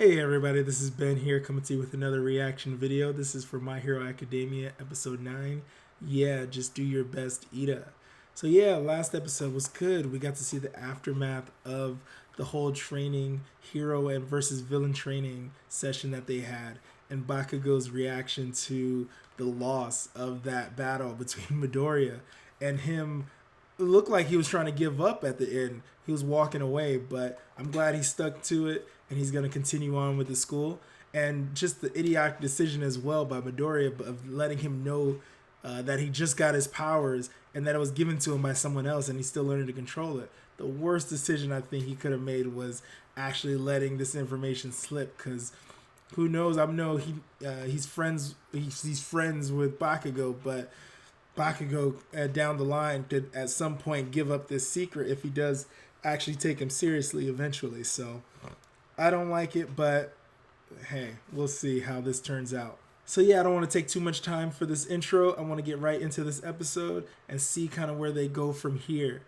Hey everybody, this is Ben here coming to you with another reaction video. This is for My Hero Academia episode 9. Yeah, just do your best, Iida. So yeah, last episode was good. We got to see the aftermath of the whole training, hero and versus villain training session that they had, and Bakugo's reaction to the loss of that battle between Midoriya and him. It looked like he was trying to give up at the end. He was walking away, but I'm glad he stuck to it and he's going to continue on with the school. And just the idiotic decision as well by Midoriya of letting him know that he just got his powers and that it was given to him by someone else and he's still learning to control it. The worst decision I think he could have made was actually letting this information slip, because who knows? I know he's friends with Bakugo, but Bakugo down the line could at some point give up this secret if he does actually take him seriously eventually. So I don't like it, but hey, we'll see how this turns out. So yeah, I don't want to take too much time for this intro. I want to get right into this episode and see kind of where they go from here.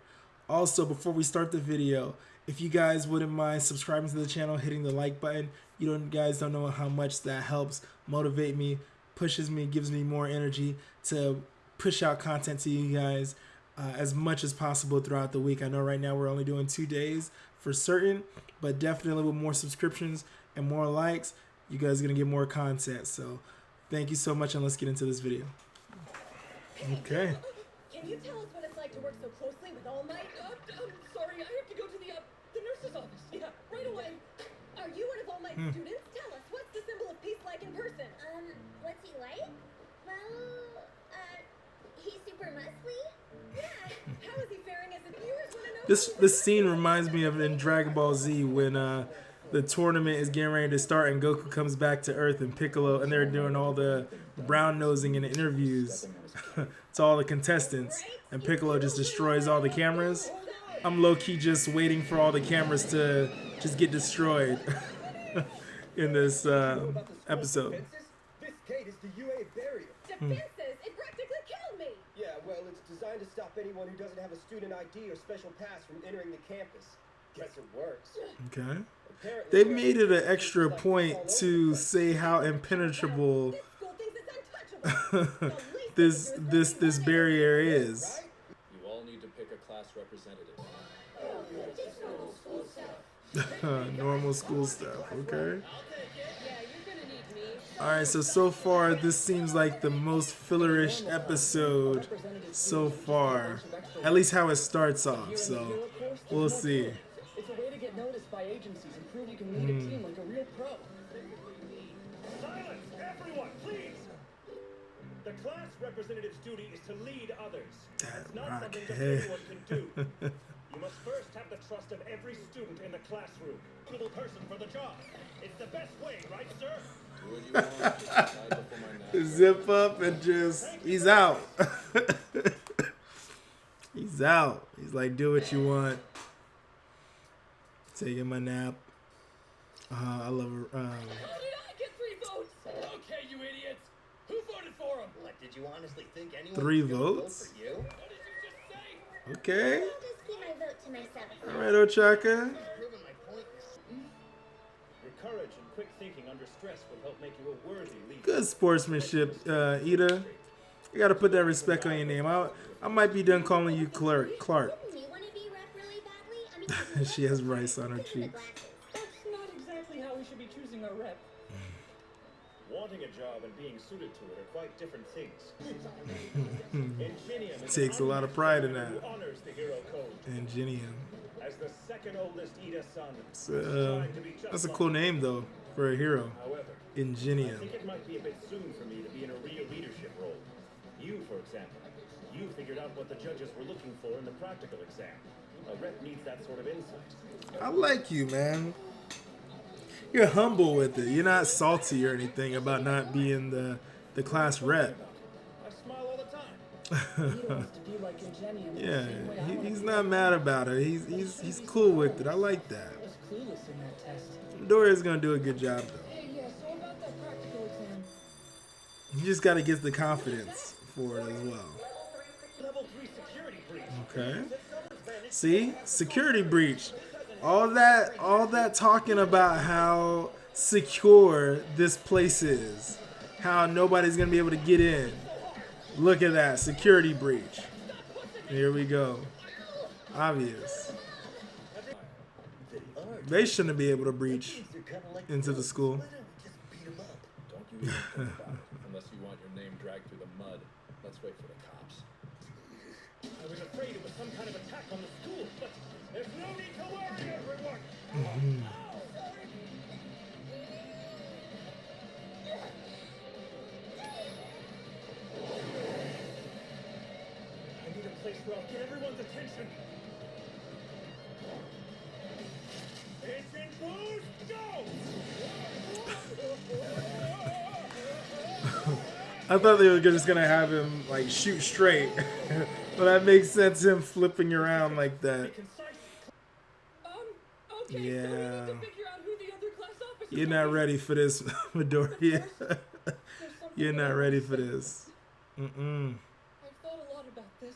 Also, before we start the video, if you guys wouldn't mind subscribing to the channel, hitting the like button, you guys don't know how much that helps motivate me, pushes me, gives me more energy to push out content to you guys as much as possible throughout the week. I know right now we're only doing 2 days for certain, but definitely with more subscriptions and more likes, you guys are going to get more content. So thank you so much, and let's get into this video. Okay. Can you tell us what it's like to work so closely with All Might? Sorry, I have to go to the nurse's office. Yeah, right away. Are you one of All Might's students? Tell us, what's the symbol of peace like in person? What's he like? Well, he's super muscly. Yeah. How is he faring as a viewers want to know? This scene reminds me of in Dragon Ball Z when the tournament is getting ready to start and Goku comes back to Earth and Piccolo, and they're doing all the brown nosing and interviews to all the contestants, and Piccolo just destroys all the cameras. I'm low-key just waiting for all the cameras to just get destroyed in this episode. This gate is the UA barrier. Defenses! It practically killed me! Yeah, well, it's designed to stop anyone who doesn't have a student ID or special pass from entering the campus. Guess it works. Okay. Apparently, They've made it an extra point to say how impenetrable This school thinks it's untouchable. this barrier is. You all need to pick a class representative. Normal school stuff, okay? Yeah, you're gonna need me. Alright, so far this seems like the most fillerish episode so far. At least how it starts off, so we'll see. It's a way to get noticed by agencies and prove you can lead a team like a real pro. Silence! Everyone, please! The class representative's duty is to lead others. It's not something that anyone can do. You must first have the trust of every student in the classroom. Suitable person for the job. It's the best way, right, sir? Do what you want. Decide before my nap. Zip up and just, he's out. He's out. He's like, do what you want. Taking my nap. I love her. How did I get 3 votes? Okay, you idiots! Who voted for him? What, did you honestly think anyone 3 was gonna vote votes? for you? What did you just say? Okay. I'll just keep my vote to myself. Alright, Ochaka. Proving my point. Your courage and quick thinking under stress will help make you a worthy leader. Good sportsmanship, Iida. You gotta put that respect on your name. I might be done calling you Clark. You want to be rep really badly? I mean, She has rice on her look at the cheeks. glasses. That's not exactly how we should be choosing our rep. Wanting a job and being suited to it are quite different things. Ingenium is Takes a lot of pride in that. who honors the hero code. Ingenium. As the second oldest Iida son, That's a cool name though for a hero. However, I Ingenium. think it might be a bit soon for me to be in a real leadership role. You, for example, you figured out what the judges were looking for in the practical exam. A rep needs that sort of insight. I like you, man. You're humble with it. You're not salty or anything about not being the class rep. I smile all the time. He wants to be like Ingenium. Yeah, he's not mad about it. He's cool with it. I like that. I was clueless in that test. Doria's gonna do a good job though. Hey, yeah, so about that practical exam. You just gotta get the confidence for it as well. Level 3 security breach. Okay. See? Security breach. All that talking about how secure this place is. How nobody's gonna be able to get in. Look at that security breach. Here we go. Obvious. They shouldn't be able to breach into the school. Don't you even think about it, unless you want your name dragged through the mud. Let's wait for the cops. I was afraid it was some kind of attack on the school, but there's no need to worry, everyone. I need a place where I'll get everyone's attention. Attention, boost, go! I thought they were just gonna have him like shoot straight, but that makes sense. Him flipping around like that. Okay, so we Yeah. need to figure out who the other class officers You're not are. ready for this, Midoriya. There's something You're that not I ready wanna for say. this. Mm-mm. I've thought a lot about this,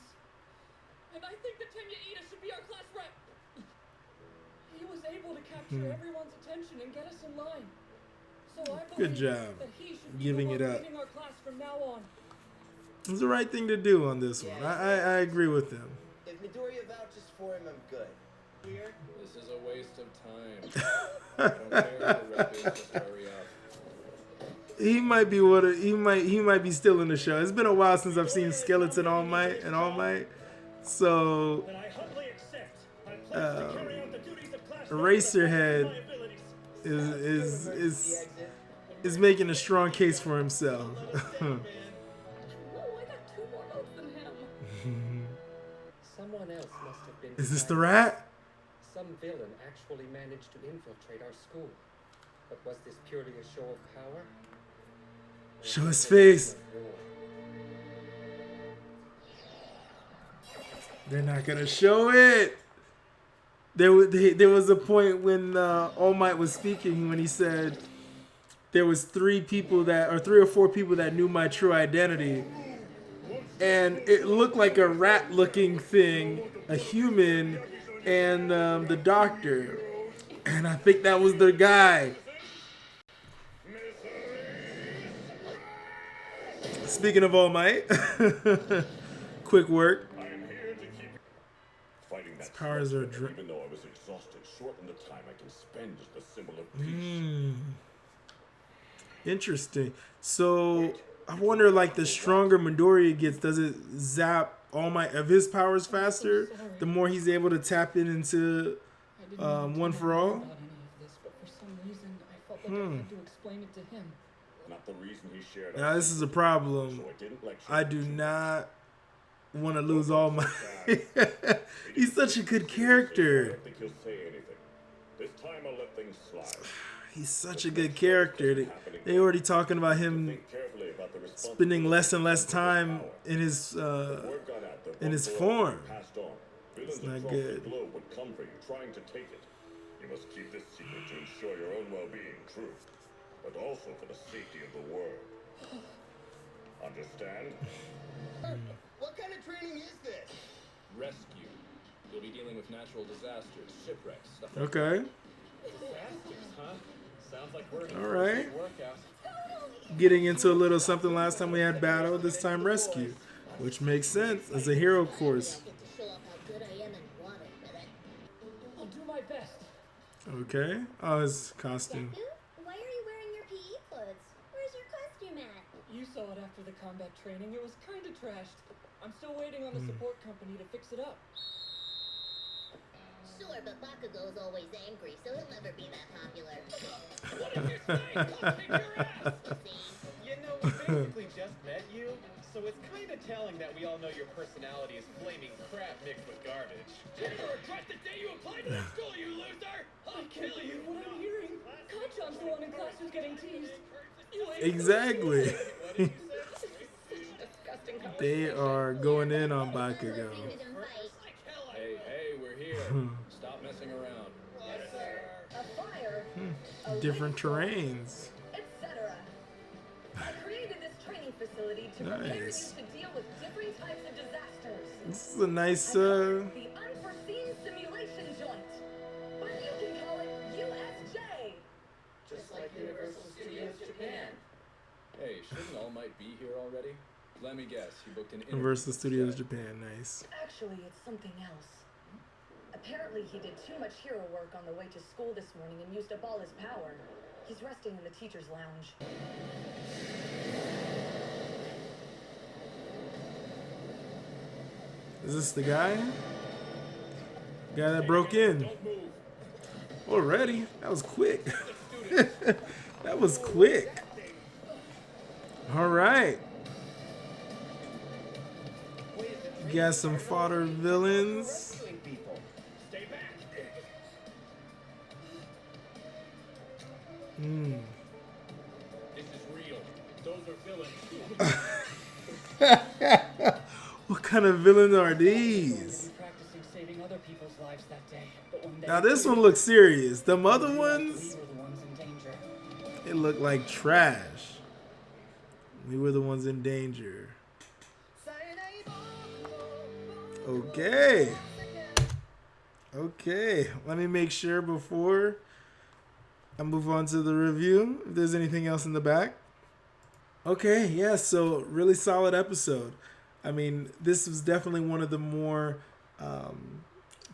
and I think that Iida should be our class rep. He was able to capture everyone's attention and get us in line. So I Good believe job that he should be giving the it one up. leading our class from now on. It's the right thing to do on this one. I agree with him. If Midoriya vouches for him, I'm good. Here? This is a waste of time. I don't care who the rep is, just hurry up. He might be he might be still in the show. It's been a while since I've seen Skeleton All Might and All Might. So And I humbly accept. I pledge to carry out the duties of class Eraserhead my abilities. is making a strong case for himself. Whoa, I got 2 more votes than him. Someone else must have been. Is this the behind rat? Some villain actually managed to infiltrate our school. But was this purely a show of power? Or Show his was it face. a war? They're not gonna show it. There was a point when All Might was speaking when he said there was 3 or 4 people that knew my true identity, and it looked like a rat-looking thing, a human, and the doctor, and I think that was the guy. Speaking of All Might, quick work. I am here to keep fighting that powers are threat, even though I was exhausted, shorten the time I can spend as the symbol of peace. Interesting. So I wonder, like, the stronger Midoriya gets, does it zap All Might of his powers faster? The more he's able to tap in into I didn't want to One know for All? about any of this, but for some reason I felt like I had to explain it to him. Not the reason he shared. Now this is a problem. So I didn't lecture I him do too much. not want to lose All Might. He's such a good I character. don't think he'll say anything. This time I'll let things slide. He's such a good character. They already talking about him Think carefully about the spending less and less time in his Word got out that in his one for all form. passed on. Villains not across good. the globe would come for you, trying to take it. You must keep this secret to ensure your own well-being, true, but also for the safety of the world. Understand? What kind of training is this? Rescue. You'll be dealing with natural disasters, shipwrecks, stuff like Okay. disasters, huh? Sounds like we're in All right. workout. Getting into a little something. Last time we had battle, this time rescue, which makes sense as a hero course. I get to show off how good I am in water, but I'll do my best. Okay. Oh, his costume. Deku, why are you wearing your PE clothes? Where's your costume at? You saw it after the combat training. It was kind of trashed. I'm still waiting on the support company to fix it up. Sure, but Bakugo's always angry, so he'll never be that popular. What did you say? I'll kick your ass! See? You know, we basically just met you, so it's kind of telling that we all know your personality is flaming crap mixed with garbage. Did you regret the day you applied to that school, you loser? I'll kill you! What I'm hearing, Kacchan's the one in class who's getting teased. You ain't Exactly. What did you say? disgusting. They are going in on Bakugo. Make them fight. Hey, we're here. Stop messing around. A fire, Different terrains. etc. I created this training facility to prepare you Nice. to deal with different types of disasters. This is a nice. The unforeseen simulation joint. But you can call it USJ. Just like Japan. Hey, shouldn't All Might be here already? Let me guess, you booked an interview. Universal with Studios Seth. Japan, nice. Actually, it's something else. Apparently, he did too much hero work on the way to school this morning and used up all his power. He's resting in the teacher's lounge. Is this the guy? Guy that broke in. Don't move. Already? That was quick. That was quick. All right. You got some fodder villains. Rescuing people. Stay back. This is real. Those are villains. What kind of villains are these? Practicing saving other people's lives that day, but when they Now this one looks serious. Them other ones, we were the ones in danger. it looked like trash. We were the ones in danger. Okay. Okay. Let me make sure before I move on to the review if there's anything else in the back. Okay, yeah, so really solid episode. I mean, this was definitely one of the more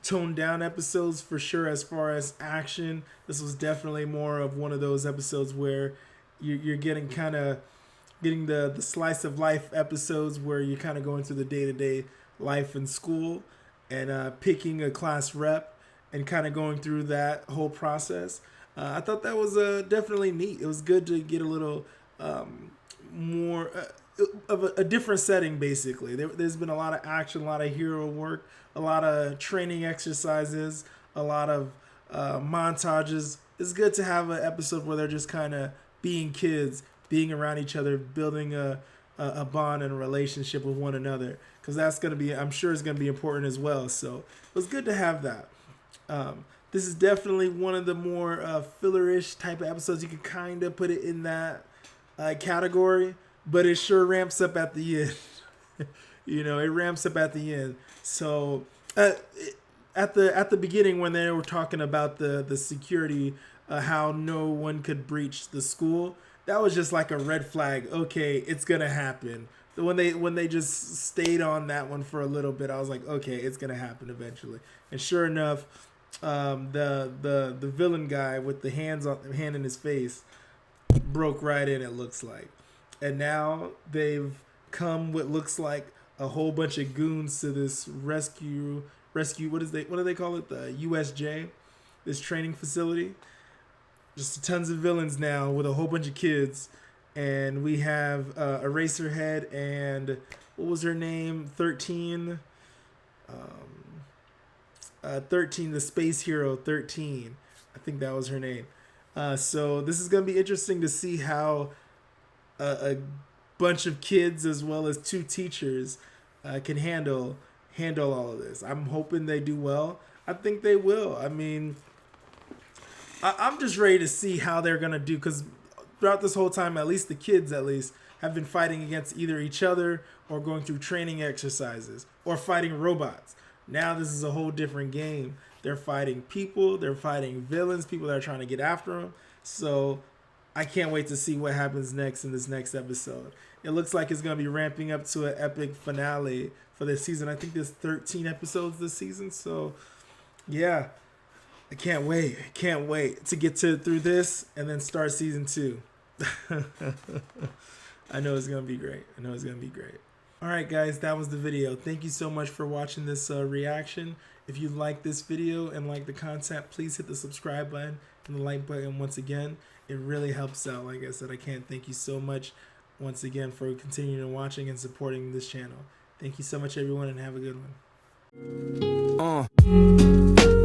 toned down episodes for sure as far as action. This was definitely more of one of those episodes where you're getting the slice of life episodes where you're kind of going through the day-to-day life in school and picking a class rep and kind of going through that whole process. I thought that was definitely neat. It was good to get a little more of a different setting, basically. There's been a lot of action, a lot of hero work, a lot of training exercises, a lot of montages. It's good to have an episode where they're just kind of being kids, being around each other, building a bond and a relationship with one another, because that's going to be, I'm sure, is going to be important as well. So it was good to have that. This is definitely one of the more filler-ish type of episodes. You can kind of put it in that category, but it sure ramps up at the end. You know, it ramps up at the end. So at the beginning when they were talking about the security, how no one could breach the school, that was just like a red flag. Okay, it's gonna happen. When they just stayed on that one for a little bit, I was like, okay, it's gonna happen eventually. And sure enough, the villain guy with the hand in his face broke right in, it looks like. And now they've come what looks like a whole bunch of goons to this rescue what do they call it, the USJ, this training facility. Just tons of villains now with a whole bunch of kids. And we have Eraserhead and what was her name, 13, 13, the space hero 13, I think that was her name. So this is going to be interesting to see how a bunch of kids as well as 2 teachers can handle all of this. I'm hoping they do well. I think they will. I mean, I'm just ready to see how they're going to do, because throughout this whole time, at least the kids have been fighting against either each other or going through training exercises or fighting robots. Now this is a whole different game. They're fighting people. They're fighting villains, people that are trying to get after them. So I can't wait to see what happens next in this next episode. It looks like it's going to be ramping up to an epic finale for this season. I think there's 13 episodes this season. So yeah, I can't wait. I can't wait to get through this and then start season 2. I know it's going to be great. All right, guys, that was the video. Thank you so much for watching this reaction. If you like this video and like the content, please hit the subscribe button and the like button once again. It really helps out. Like I said, I can't thank you so much once again for continuing watching and supporting this channel. Thank you so much, everyone, and have a good one.